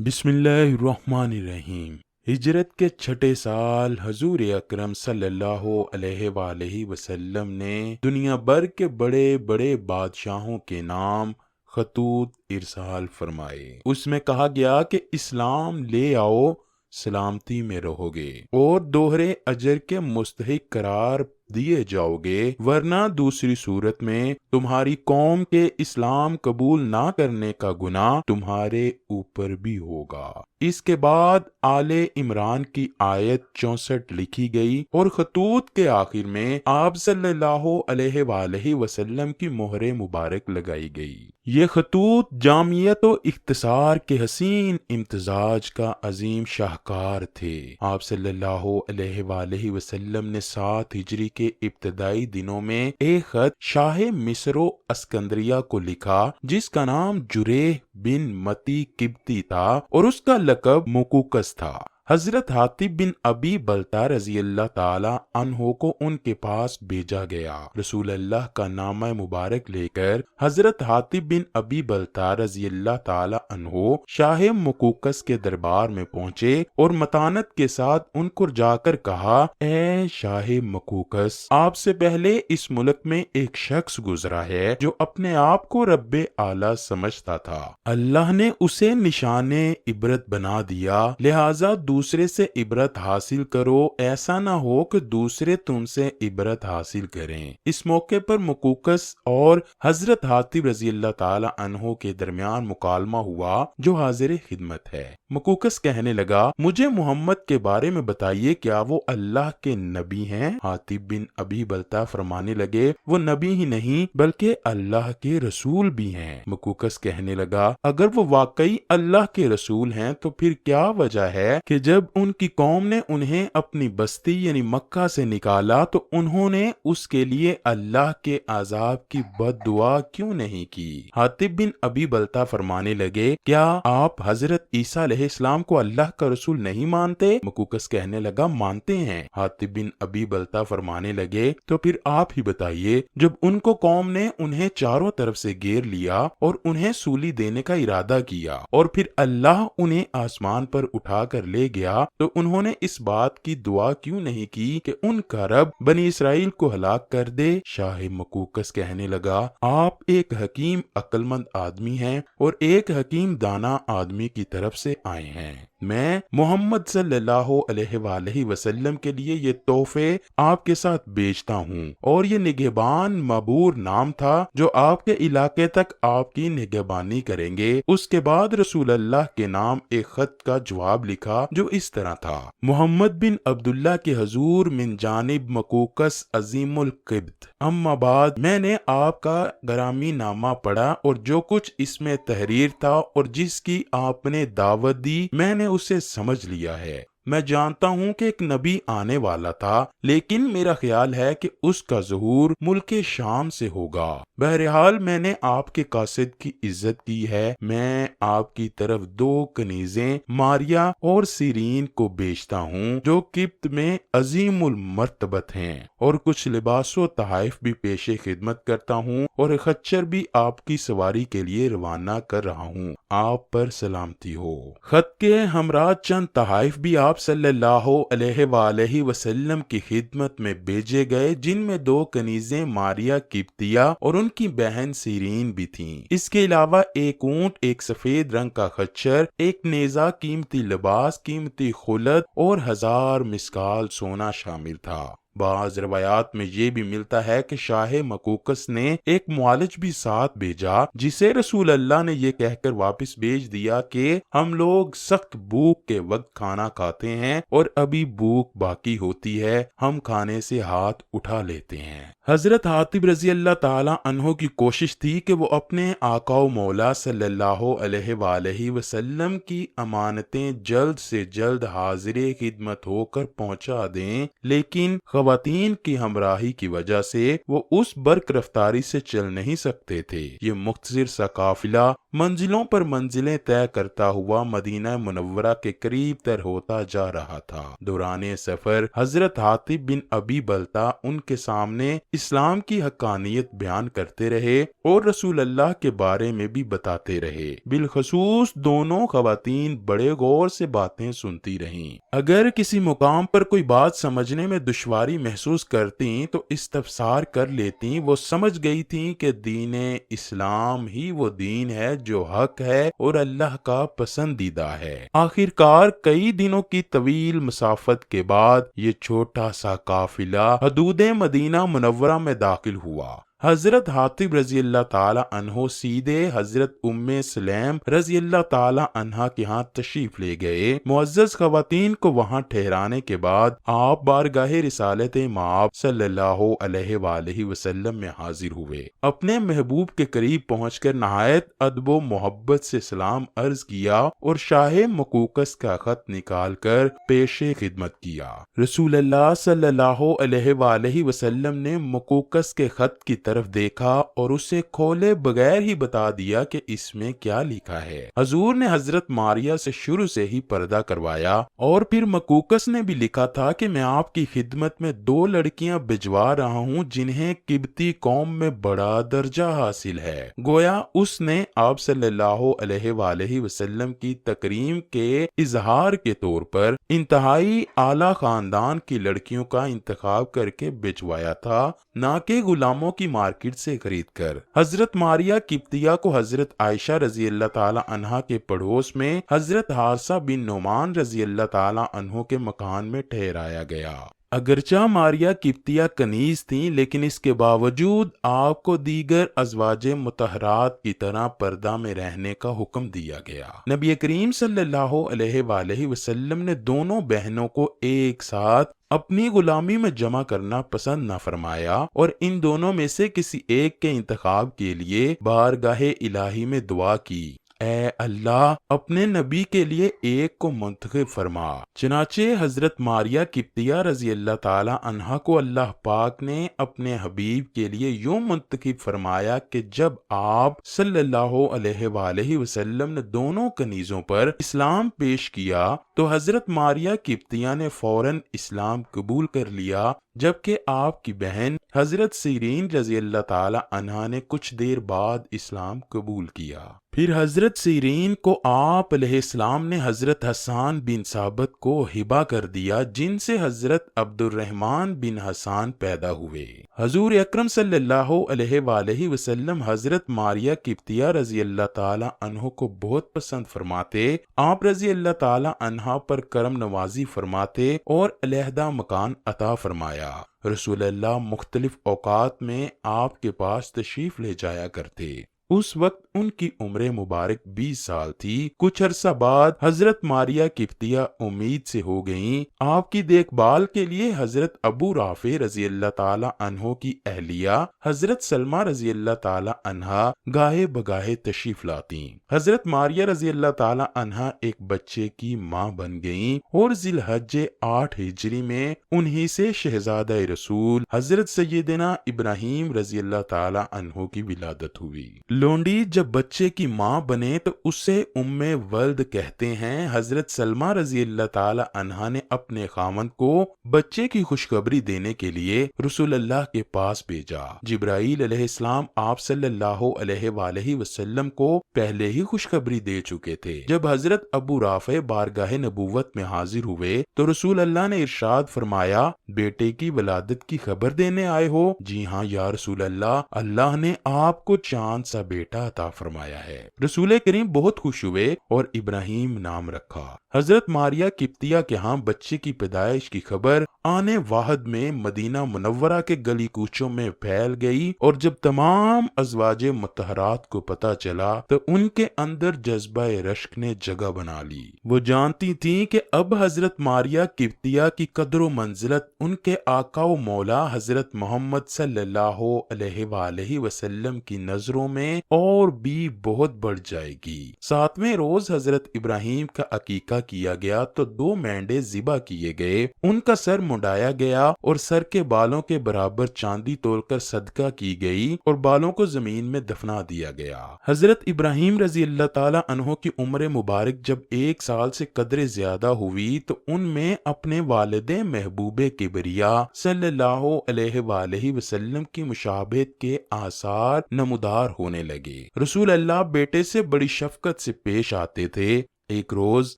بسم اللہ الرحمن الرحیم۔ ہجرت کے چھٹے سال حضور اکرم صلی اللہ علیہ وآلہ وسلم نے دنیا بھر کے بڑے بڑے بادشاہوں کے نام خطوط ارسال فرمائے۔ اس میں کہا گیا کہ اسلام لے آؤ، سلامتی میں رہو گے اور دوہرے اجر کے مستحق قرار دیے جاؤ گے، ورنہ دوسری صورت میں تمہاری قوم کے اسلام قبول نہ کرنے کا گناہ تمہارے اوپر بھی ہوگا۔ اس کے بعد آل عمران کی آیت 64 لکھی گئی اور خطوط کے آخر میں آپ صلی اللہ علیہ وآلہ وسلم کی مہر مبارک لگائی گئی۔ یہ خطوط جامعیت و اختصار کے حسین امتزاج کا عظیم شاہکار تھے۔ آپ صلی اللہ علیہ وآلہ وسلم نے 7 ہجری کے ابتدائی دنوں میں ایک خط شاہ مصر و اسکندریہ کو لکھا جس کا نام جریح بن متی قبطی تھا اور اس کا لقب مقوقس تھا۔ حضرت حاطب بن ابی بلتہ رضی اللہ تعالی عنہ کو ان کے پاس بھیجا گیا۔ رسول اللہ کا نامہ مبارک لے کر حضرت حاطب بن ابی بلتہ رضی اللہ تعالی عنہ شاہ مقوقس کے دربار میں پہنچے اور متانت کے ساتھ ان کو جا کر کہا، اے شاہ مقوقس، آپ سے پہلے اس ملک میں ایک شخص گزرا ہے جو اپنے آپ کو رب اعلیٰ سمجھتا تھا۔ اللہ نے اسے نشان عبرت بنا دیا، لہٰذا دوسرے سے عبرت حاصل کرو، ایسا نہ ہو کہ دوسرے تم سے عبرت حاصل کریں۔ اس موقع پر مقوقس اور حضرت حاطب رضی اللہ تعالی عنہ کے درمیان مکالمہ ہوا جو حاضر خدمت ہے۔ مقوقس کہنے لگا، مجھے محمد کے بارے میں بتائیے، کیا وہ اللہ کے نبی ہیں؟ حاطب بن ابی بلتہ فرمانے لگے، وہ نبی ہی نہیں بلکہ اللہ کے رسول بھی ہیں۔ مقوقس کہنے لگا، اگر وہ واقعی اللہ کے رسول ہیں تو پھر کیا وجہ ہے کہ جب ان کی قوم نے انہیں اپنی بستی یعنی مکہ سے نکالا تو انہوں نے اس کے لیے اللہ کے عذاب کی بد دعا کیوں نہیں کی؟ حاطب بن ابی بلتہ فرمانے لگے، کیا آپ حضرت عیسیٰ علیہ السلام کو اللہ کا رسول نہیں مانتے؟ مقوقس کہنے لگا، مانتے ہیں۔ حاطب بن ابی بلتہ فرمانے لگے، تو پھر آپ ہی بتائیے، جب ان کو قوم نے انہیں چاروں طرف سے گھیر لیا اور انہیں سولی دینے کا ارادہ کیا اور پھر اللہ انہیں آسمان پر اٹھا کر لے گیا تو انہوں نے اس بات کی دعا کیوں نہیں کی کہ ان کا رب بنی اسرائیل کو ہلاک کر دے؟ شاہ مقوقس کہنے لگا، آپ ایک حکیم عقل مند آدمی ہیں اور ایک حکیم دانا آدمی کی طرف سے آئے ہیں۔ میں محمد صلی اللہ علیہ وآلہ وسلم کے لیے یہ تحفے آپ کے ساتھ بیچتا ہوں، اور یہ نگہبان مبور نام تھا جو آپ کے علاقے تک آپ کی نگہبانی کریں گے۔ اس کے بعد رسول اللہ کے نام ایک خط کا جواب لکھا جو اس طرح تھا، محمد بن عبداللہ کے حضور من جانب مقوقس عظیم القبط، اما بعد، میں نے آپ کا گرامی نامہ پڑھا اور جو کچھ اس میں تحریر تھا اور جس کی آپ نے دعوت دی میں نے اسے سمجھ لیا ہے۔ میں جانتا ہوں کہ ایک نبی آنے والا تھا، لیکن میرا خیال ہے کہ اس کا ظہور ملک شام سے ہوگا۔ بہرحال میں نے آپ کے قاصد کی عزت کی ہے۔ میں آپ کی طرف 2 کنیزیں ماریا اور سیرین کو بیچتا ہوں جو قبط میں عظیم المرتبت ہیں، اور کچھ لباس و تحائف بھی پیش خدمت کرتا ہوں، اور خچر بھی آپ کی سواری کے لیے روانہ کر رہا ہوں۔ آپ پر سلامتی ہو۔ خط کے ہمراہ چند تحائف بھی آپ صلی اللہ علیہ وآلہ وسلم کی خدمت میں بھیجے گئے، جن میں 2 کنیزیں ماریا قبطیہ اور ان کی بہن سیرین بھی تھیں۔ اس کے علاوہ ایک اونٹ، ایک سفید رنگ کا خچر، ایک نیزہ، قیمتی لباس، قیمتی خلد اور 1000 مسکال سونا شامل تھا۔ بعض روایات میں یہ بھی ملتا ہے کہ شاہ مقوقس نے ایک معالج بھی ساتھ بھیجا جسے رسول اللہ نے یہ کہہ کر واپس بھیج دیا کہ ہم لوگ سخت بھوک کے وقت کھانا کھاتے ہیں اور ابھی بھوک باقی ہوتی ہے، ہم کھانے سے ہاتھ اٹھا لیتے ہیں۔ حضرت حاطب رضی اللہ تعالی عنہ کی کوشش تھی کہ وہ اپنے آقا و مولا صلی اللہ علیہ وآلہ وسلم کی امانتیں جلد سے جلد حاضر خدمت ہو کر پہنچا دیں، لیکن خواتین کی ہمراہی کی وجہ سے وہ اس برق رفتاری سے چل نہیں سکتے تھے۔ یہ مختصر سا قافلہ منزلوں پر منزلیں طے کرتا ہوا مدینہ منورہ کے قریب تر ہوتا جا رہا تھا۔ دوران سفر حضرت حاطب بن ابی بلتہ ان کے سامنے اسلام کی حقانیت بیان کرتے رہے اور رسول اللہ کے بارے میں بھی بتاتے رہے۔ بالخصوص دونوں خواتین بڑے غور سے باتیں سنتی رہیں۔ اگر کسی مقام پر کوئی بات سمجھنے میں دشواری محسوس کرتیں تو استفسار کر لیتیں۔ وہ سمجھ گئی تھیں کہ دین اسلام ہی وہ دین ہے جو حق ہے اور اللہ کا پسندیدہ ہے۔ آخرکار کئی دنوں کی طویل مسافت کے بعد یہ چھوٹا سا قافلہ حدود مدینہ منورہ میں داخل ہوا۔ حضرت حاتب رضی اللہ تعالی عنہ سیدھے حضرت ام سلیم رضی اللہ تعالی عنہ کے ہاں تشریف لے گئے۔ معزز خواتین کو وہاں ٹھہرانے کے بعد آپ بارگاہ رسالت مآب صلی اللہ علیہ وآلہ وسلم میں حاضر ہوئے۔ اپنے محبوب کے قریب پہنچ کر نہایت ادب و محبت سے سلام عرض کیا اور شاہ مقوقس کا خط نکال کر پیش خدمت کیا۔ رسول اللہ صلی اللہ علیہ وآلہ وسلم نے مقوقس کے خط کی طرف دیکھا اور اسے کھولے بغیر ہی بتا دیا کہ اس میں کیا لکھا ہے۔ حضور نے حضرت ماریہ سے شروع سے ہی پردہ کروایا اور پھر مقوقس نے بھی لکھا تھا کہ میں آپ کی خدمت میں 2 لڑکیاں بھجوا رہا ہوں جنہیں قبطی قوم میں بڑا درجہ حاصل ہے۔ گویا اس نے آپ صلی اللہ علیہ وآلہ وسلم کی تکریم کے اظہار کے طور پر انتہائی اعلیٰ خاندان کی لڑکیوں کا انتخاب کر کے بھجوایا تھا، نہ کہ غلاموں کی مارکیٹ سے خرید کر۔ حضرت ماریہ قبطیہ کو حضرت عائشہ رضی اللہ تعالی عنہا کے پڑوس میں حضرت حارثہ بن نعمان رضی اللہ تعالی عنہ کے مکان میں ٹھہرایا گیا۔ اگرچہ ماریہ قبطیہ کنیز تھیں لیکن اس کے باوجود آپ کو دیگر ازواج مطہرات کی طرح پردہ میں رہنے کا حکم دیا گیا۔ نبی کریم صلی اللہ علیہ وآلہ وسلم نے دونوں بہنوں کو ایک ساتھ اپنی غلامی میں جمع کرنا پسند نہ فرمایا اور ان دونوں میں سے کسی ایک کے انتخاب کے لیے بارگاہ الہی میں دعا کی، اے اللہ اپنے نبی کے لیے ایک کو منتخب فرما۔ چنانچہ حضرت ماریہ قبطیہ رضی اللہ تعالی عنہا کو اللہ پاک نے اپنے حبیب کے لیے یوں منتخب فرمایا کہ جب آپ صلی اللہ علیہ وآلہ وسلم نے دونوں کنیزوں پر اسلام پیش کیا تو حضرت ماریہ قبطیہ نے فوراً اسلام قبول کر لیا، جبکہ آپ کی بہن حضرت سیرین رضی اللہ تعالی عنہا نے کچھ دیر بعد اسلام قبول کیا۔ پھر حضرت سیرین کو آپ علیہ السلام نے حضرت حسان بن ثابت کو ہبہ کر دیا، جن سے حضرت عبد الرحمن بن حسان پیدا ہوئے۔ حضور اکرم صلی اللہ علیہ وآلہ وسلم حضرت ماریہ قبطیہ رضی اللہ تعالی عنہ کو بہت پسند فرماتے، آپ رضی اللہ تعالی عنہ پر کرم نوازی فرماتے اور علیحدہ مکان عطا فرمایا۔ رسول اللہ مختلف اوقات میں آپ کے پاس تشریف لے جایا کرتے۔ اس وقت ان کی عمر مبارک 20 سال تھی۔ کچھ عرصہ بعد حضرت ماریہ قبطیہ امید سے ہو گئیں۔ آپ کی دیکھ بھال کے لیے حضرت ابو رافع رضی اللہ تعالی عنہ کی اہلیہ حضرت سلمہ رضی اللہ تعالی عنہا گاہے بگاہے تشریف لاتی۔ حضرت ماریہ رضی اللہ تعالی عنہا ایک بچے کی ماں بن گئیں اور ذی الحجہ 8 ہجری میں انہی سے شہزادہ رسول حضرت سیدنا ابراہیم رضی اللہ تعالی عنہ کی ولادت ہوئی۔ لونڈی جب بچے کی ماں بنے تو اسے ام ولد کہتے ہیں۔ حضرت سلمہ رضی اللہ تعالی عنہا نے اپنے خاوند کو بچے کی خوشخبری دینے کے لیے رسول اللہ کے پاس بھیجا۔ جبرائیل علیہ السلام آپ صلی اللہ علیہ وآلہ وسلم کو پہلے ہی خوشخبری دے چکے تھے۔ جب حضرت ابو رافع بارگاہ نبوت میں حاضر ہوئے تو رسول اللہ نے ارشاد فرمایا، بیٹے کی ولادت کی خبر دینے آئے ہو؟ جی ہاں یا رسول اللہ، اللہ نے آپ کو چاند سا بیٹا عطا فرمایا ہے۔ رسول کریم بہت خوش ہوئے اور ابراہیم نام رکھا۔ حضرت ماریہ قبطیہ کے ہاں بچے کی پیدائش کی خبر آنے واحد میں مدینہ منورہ کے گلی کوچوں میں پھیل گئی اور جب تمام ازواج مطہرات کو پتہ چلا تو ان کے اندر جذبہ رشک نے جگہ بنا لی۔ وہ جانتی تھیں کہ اب حضرت ماریہ قبطیہ کی قدر و منزلت ان کے آقا و مولا حضرت محمد صلی اللہ علیہ وآلہ وسلم کی نظروں میں اور بھی بہت بڑھ جائے گی۔ 7ویں روز حضرت ابراہیم کا عقیقہ کیا گیا تو 2 مینڈے ذبح کیے گئے۔ ان کا سر منڈایا گیا اور سر کے بالوں کے برابر چاندی تول کر صدقہ کی گئی اور بالوں کو زمین میں دفنا دیا گیا۔ حضرت ابراہیم رضی اللہ تعالی عنہ کی عمر مبارک جب 1 سال سے قدر زیادہ ہوئی تو ان میں اپنے والد محبوب کبریا صلی اللہ علیہ وآلہ وسلم کی مشابہت کے آثار نمودار ہونے لگے۔ رسول اللہ بیٹے سے بڑی شفقت سے پیش آتے تھے۔ ایک روز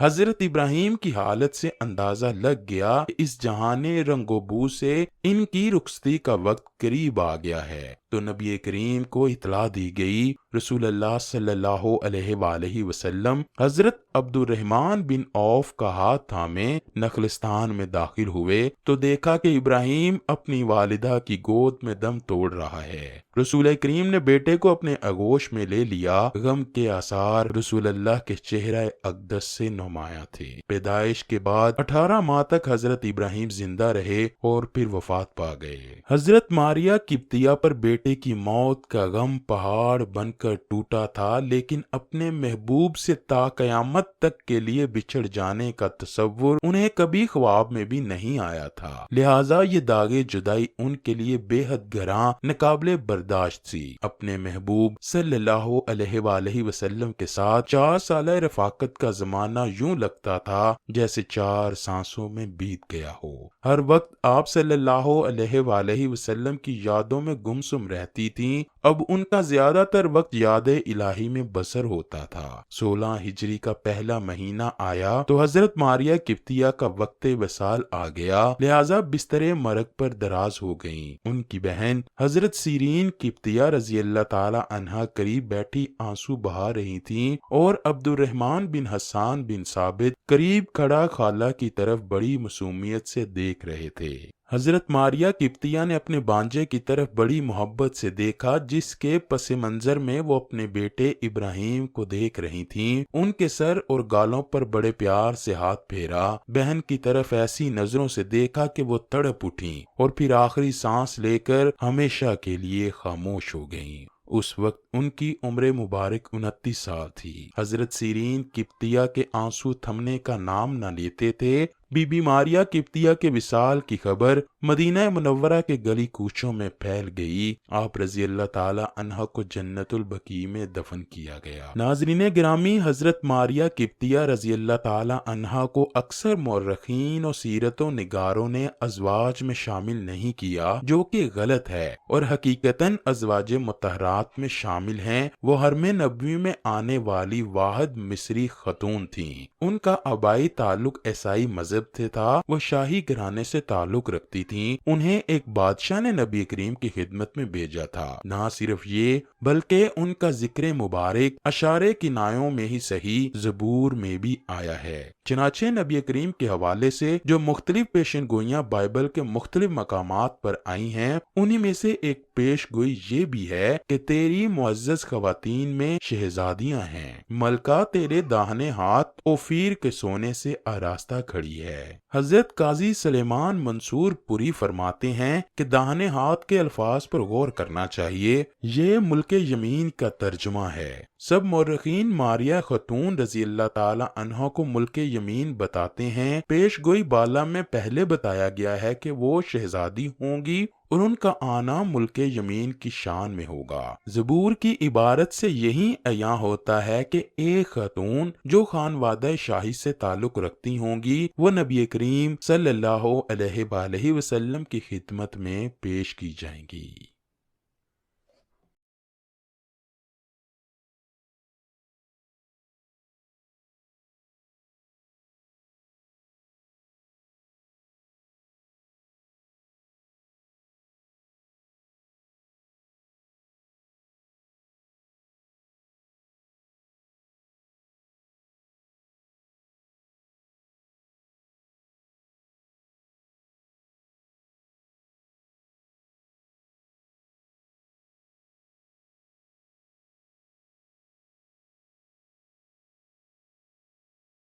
حضرت ابراہیم کی حالت سے اندازہ لگ گیا کہ اس جہان رنگ و بو سے ان کی رخصتی کا وقت قریب آ گیا ہے، تو نبی کریم کو اطلاع دی گئی۔ رسول اللہ صلی اللہ علیہ وآلہ وسلم حضرت عبد الرحمن بن عوف کا ہاتھ تھامے نخلستان میں داخل ہوئے تو دیکھا کہ ابراہیم اپنی والدہ کی گود میں دم توڑ رہا ہے۔ رسول کریم نے بیٹے کو اپنے آغوش میں لے لیا۔ غم کے آثار رسول اللہ کے چہرہ اقدس سے نمایاں تھے۔ پیدائش کے بعد 18 ماہ تک حضرت ابراہیم زندہ رہے اور پھر وفات پا گئے۔ حضرت ماریہ قبطیہ پر بیٹے کی موت کا غم پہاڑ بن کر ٹوٹا تھا، لیکن اپنے محبوب سے تا قیامت تک کے لیے بچھڑ جانے کا تصور انہیں کبھی خواب میں بھی نہیں آیا تھا، لہٰذا یہ داغ جدائی ان کے لیے بے حد گراں ناقابل برداشت تھی۔ اپنے محبوب صلی اللہ علیہ وآلہ وسلم کے ساتھ 4 سالہ رفاقت کا زمانہ یوں لگتا تھا جیسے 4 سانسوں میں بیت گیا ہو۔ ہر وقت آپ صلی اللہ علیہ وآلہ وسلم کی یادوں میں گمسم رہتی تھیں۔ اب ان کا زیادہ تر وقت یاد الہی میں بسر ہوتا تھا۔ 16 ہجری کا پہلا مہینہ آیا تو حضرت ماریہ قبطیہ کا وقت وصال آ گیا، لہذا بستر مرگ پر دراز ہو گئیں۔ ان کی بہن حضرت سیرین قبطیہ رضی اللہ تعالی عنہا قریب بیٹھی آنسو بہا رہی تھیں اور عبد الرحمن بن حسان بن ثابت قریب کھڑا خالہ کی طرف بڑی معصومیت سے دیکھ رہے تھے۔ حضرت ماریہ قبطیہ نے اپنے بانجے کی طرف بڑی محبت سے دیکھا، جس کے پس منظر میں وہ اپنے بیٹے ابراہیم کو دیکھ رہی تھیں۔ ان کے سر اور گالوں پر بڑے پیار سے ہاتھ پھیرا، بہن کی طرف ایسی نظروں سے دیکھا کہ وہ تڑپ اٹھیں اور پھر آخری سانس لے کر ہمیشہ کے لیے خاموش ہو گئیں۔ اس وقت ان کی عمر مبارک 29 سال تھی۔ حضرت سیرین قبطیہ کے آنسو تھمنے کا نام نہ لیتے تھے۔ بی بی ماریہ قبطیہ کے وصال کی خبر مدینہ منورہ کے گلی کوچوں میں پھیل گئی۔ آپ رضی اللہ تعالی عنہ کو جنت البقیع میں دفن کیا گیا۔ ناظرین گرامی، حضرت ماریہ قبطیہ رضی اللہ تعالی عنہ کو اکثر مورخین اور سیرت و نگاروں نے ازواج میں شامل نہیں کیا، جو کہ غلط ہے، اور حقیقتاً ازواج مطہرات میں شامل ہیں۔ وہ حرم نبوی میں آنے والی واحد مصری خاتون تھیں۔ ان کا آبائی تعلق عیسائی مذہب سے تھا۔ وہ شاہی گھرانے سے تعلق رکھتی تھیں۔ انہیں ایک بادشاہ نے نبی کریم کی خدمت میں بھیجا تھا۔ نہ صرف یہ بلکہ ان کا ذکر مبارک اشعار کنایوں میں ہی صحیح زبور میں بھی آیا ہے۔ چنانچہ نبی کریم کے حوالے سے جو مختلف پیشن گوئیاں بائبل کے مختلف مقامات پر آئی ہیں، انہی میں سے ایک پیش گوئی یہ بھی ہے کہ تیری معزز خواتین میں شہزادیاں ہیں، ملکہ تیرے داہنے ہاتھ اوفیر کے سونے سے آراستہ کھڑی ہے۔ حضرت قاضی سلیمان منصور پوری فرماتے ہیں کہ داہنے ہاتھ کے الفاظ پر غور کرنا چاہیے، یہ ملک یمین کا ترجمہ ہے۔ سب مورخین ماریہ خاتون رضی اللہ تعالی عنہ کو ملک یمین بتاتے ہیں۔ پیش گوئی بالا میں پہلے بتایا گیا ہے کہ وہ شہزادی ہوں گی اور ان کا آنا ملک یمین کی شان میں ہوگا۔ زبور کی عبارت سے یہی عیاں ہوتا ہے کہ ایک خاتون جو خانوادہ شاہی سے تعلق رکھتی ہوں گی، وہ نبی کریم صلی اللہ علیہ وآلہ وسلم کی خدمت میں پیش کی جائیں گی۔